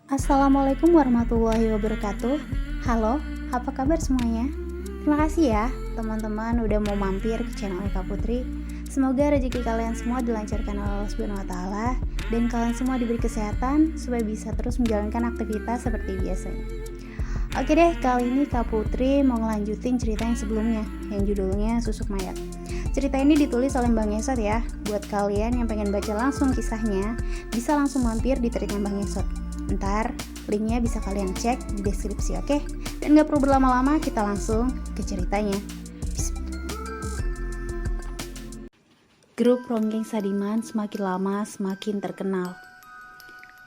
Assalamualaikum warahmatullahi wabarakatuh. Halo, apa kabar semuanya? Terima kasih ya teman-teman udah mau mampir ke channel Eka Putri. Semoga rezeki kalian semua dilancarkan oleh Allah Subhanahu wa taala dan kalian semua diberi kesehatan supaya bisa terus menjalankan aktivitas seperti biasanya. Oke deh, kali ini Kak Putri mau ngelanjutin cerita yang sebelumnya yang judulnya Susuk Mayat. Cerita ini ditulis oleh Bang Esot ya. Buat kalian yang pengen baca langsung kisahnya, bisa langsung mampir di tweetnya Bang Esot. Ntar linknya bisa kalian cek di deskripsi, oke? Dan gak perlu berlama-lama, kita langsung ke ceritanya. Grup Ronggeng Sadiman semakin lama semakin terkenal.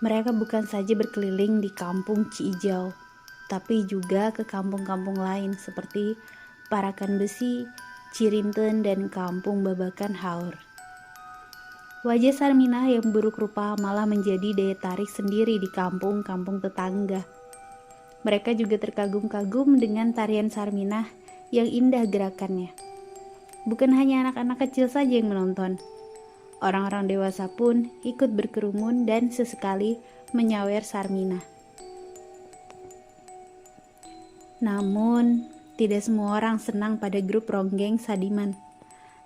Mereka bukan saja berkeliling di kampung Ciijau, tapi juga ke kampung-kampung lain seperti Parakan Besi, Cirinten, dan kampung Babakan Haur. Wajah Sarminah yang buruk rupa malah menjadi daya tarik sendiri di kampung-kampung tetangga. Mereka juga terkagum-kagum dengan tarian Sarminah yang indah gerakannya. Bukan hanya anak-anak kecil saja yang menonton. Orang-orang dewasa pun ikut berkerumun dan sesekali menyawer Sarminah. Namun, tidak semua orang senang pada grup Ronggeng Sadiman.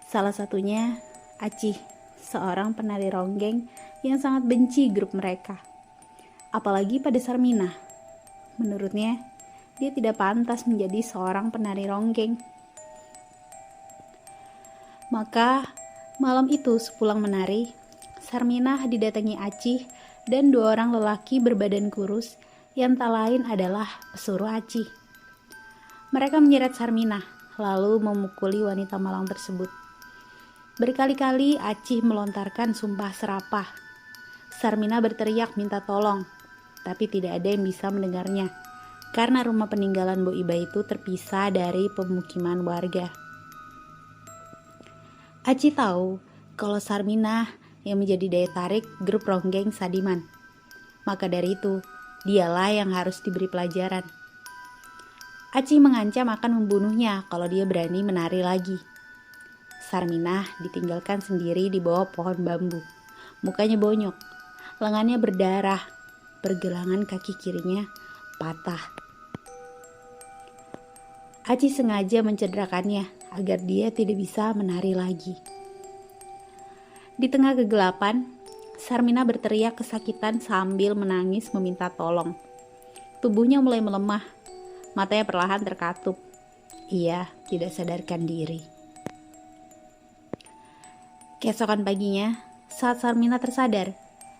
Salah satunya Acih, seorang penari ronggeng yang sangat benci grup mereka. Apalagi pada Sarminah. Menurutnya, dia tidak pantas menjadi seorang penari ronggeng. Maka, malam itu sepulang menari, Sarminah didatangi Acih dan dua orang lelaki berbadan kurus yang tak lain adalah pesuruh Acih. Mereka menyeret Sarminah, lalu memukuli wanita malang tersebut. Berkali-kali Acih melontarkan sumpah serapah. Sarminah berteriak minta tolong, tapi tidak ada yang bisa mendengarnya, karena rumah peninggalan Bu Iba itu terpisah dari pemukiman warga. Acih tahu kalau Sarminah yang menjadi daya tarik grup Ronggeng Sadiman. Maka dari itu, dialah yang harus diberi pelajaran. Acih mengancam akan membunuhnya kalau dia berani menari lagi. Sarminah ditinggalkan sendiri di bawah pohon bambu. Mukanya bonyok, lengannya berdarah, pergelangan kaki kirinya patah. Acih sengaja mencederakannya agar dia tidak bisa menari lagi. Di tengah kegelapan, Sarminah berteriak kesakitan sambil menangis meminta tolong. Tubuhnya mulai melemah, matanya perlahan terkatup. Ia tidak sadarkan diri. Keesokan paginya, saat Sarminah tersadar,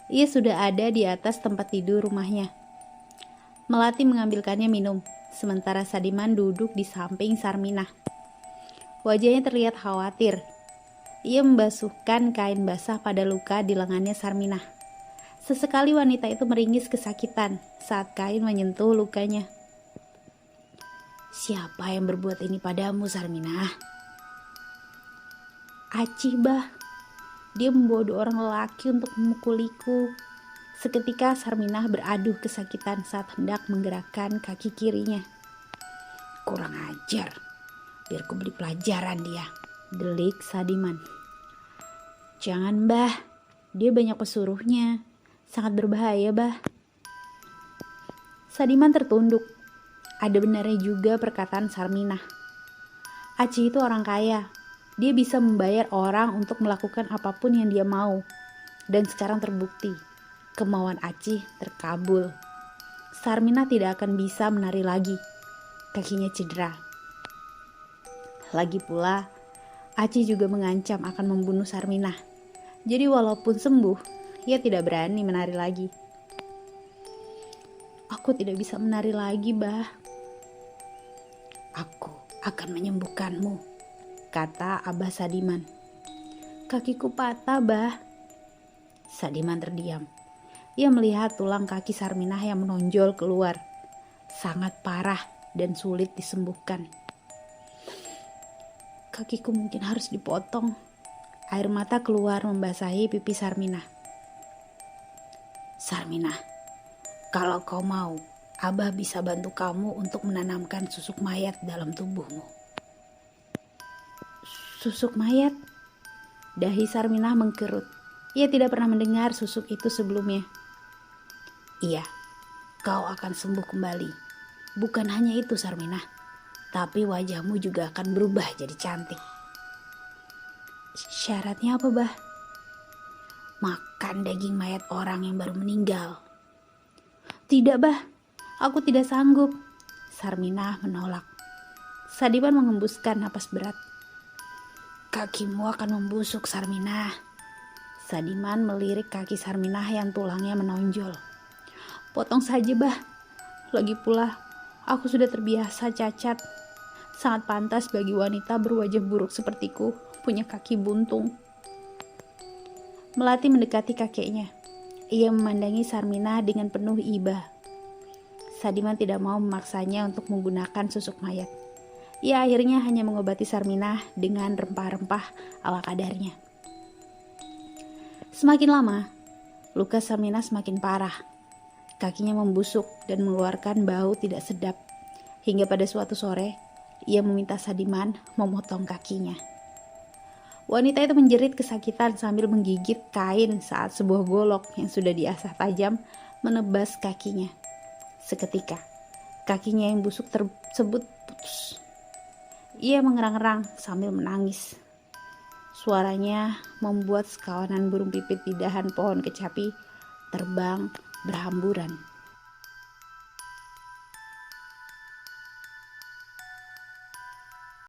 ia sudah ada di atas tempat tidur rumahnya. Melati mengambilkannya minum, sementara Sadiman duduk di samping Sarminah. Wajahnya terlihat khawatir. Ia membasuhkan kain basah pada luka di lengannya Sarminah. Sesekali wanita itu meringis kesakitan saat kain menyentuh lukanya. "Siapa yang berbuat ini padamu, Sarminah?" "Acih, bah. Dia membawa dua orang lelaki untuk memukuliku." Seketika Sarminah beraduh kesakitan saat hendak menggerakkan kaki kirinya. "Kurang ajar, biar ku beri pelajaran dia," delik Sadiman. "Jangan, bah. Dia banyak pesuruhnya. Sangat berbahaya, bah." Sadiman tertunduk. Ada benarnya juga perkataan Sarminah. Acih itu orang kaya. Dia bisa membayar orang untuk melakukan apapun yang dia mau. Dan sekarang terbukti, kemauan Acih terkabul. Sarminah tidak akan bisa menari lagi. Kakinya cedera. Lagi pula, Acih juga mengancam akan membunuh Sarminah. Jadi walaupun sembuh, ia tidak berani menari lagi. "Aku tidak bisa menari lagi, bah." "Aku akan menyembuhkanmu," kata Abah Sadiman. "Kakiku patah, bah." Sadiman terdiam. Ia melihat tulang kaki Sarminah yang menonjol keluar. Sangat parah dan sulit disembuhkan. "Kakiku mungkin harus dipotong." Air mata keluar membasahi pipi Sarminah. "Sarminah, kalau kau mau, Abah bisa bantu kamu untuk menanamkan susuk mayat dalam tubuhmu." "Susuk mayat?" Dahi Sarminah mengkerut. Ia tidak pernah mendengar susuk itu sebelumnya. "Iya, kau akan sembuh kembali. Bukan hanya itu Sarminah, tapi wajahmu juga akan berubah jadi cantik. Syaratnya apa, Bah? Makan daging mayat orang yang baru meninggal. Tidak, Bah. Aku tidak sanggup. Sarminah menolak. Sadiman mengembuskan napas berat. Kakimu akan membusuk, Sarminah. Sadiman melirik kaki Sarminah yang tulangnya menonjol. Potong saja, Bah. Lagi pula, aku sudah terbiasa cacat. Sangat pantas bagi wanita berwajah buruk sepertiku punya kaki buntung. Melati mendekati kakeknya. Ia memandangi Sarminah dengan penuh iba. Sadiman tidak mau memaksanya untuk menggunakan susuk mayat. Ia akhirnya hanya mengobati Sarminah dengan rempah-rempah ala kadarnya. Semakin lama, luka Sarminah semakin parah. Kakinya membusuk dan mengeluarkan bau tidak sedap. Hingga pada suatu sore, ia meminta Sadiman memotong kakinya. Wanita itu menjerit kesakitan sambil menggigit kain saat sebuah golok yang sudah diasah tajam menebas kakinya. Seketika, kakinya yang busuk tersebut putus. Ia mengerang-erang sambil menangis. Suaranya membuat sekawanan burung pipit di dahan pohon kecapi terbang berhamburan.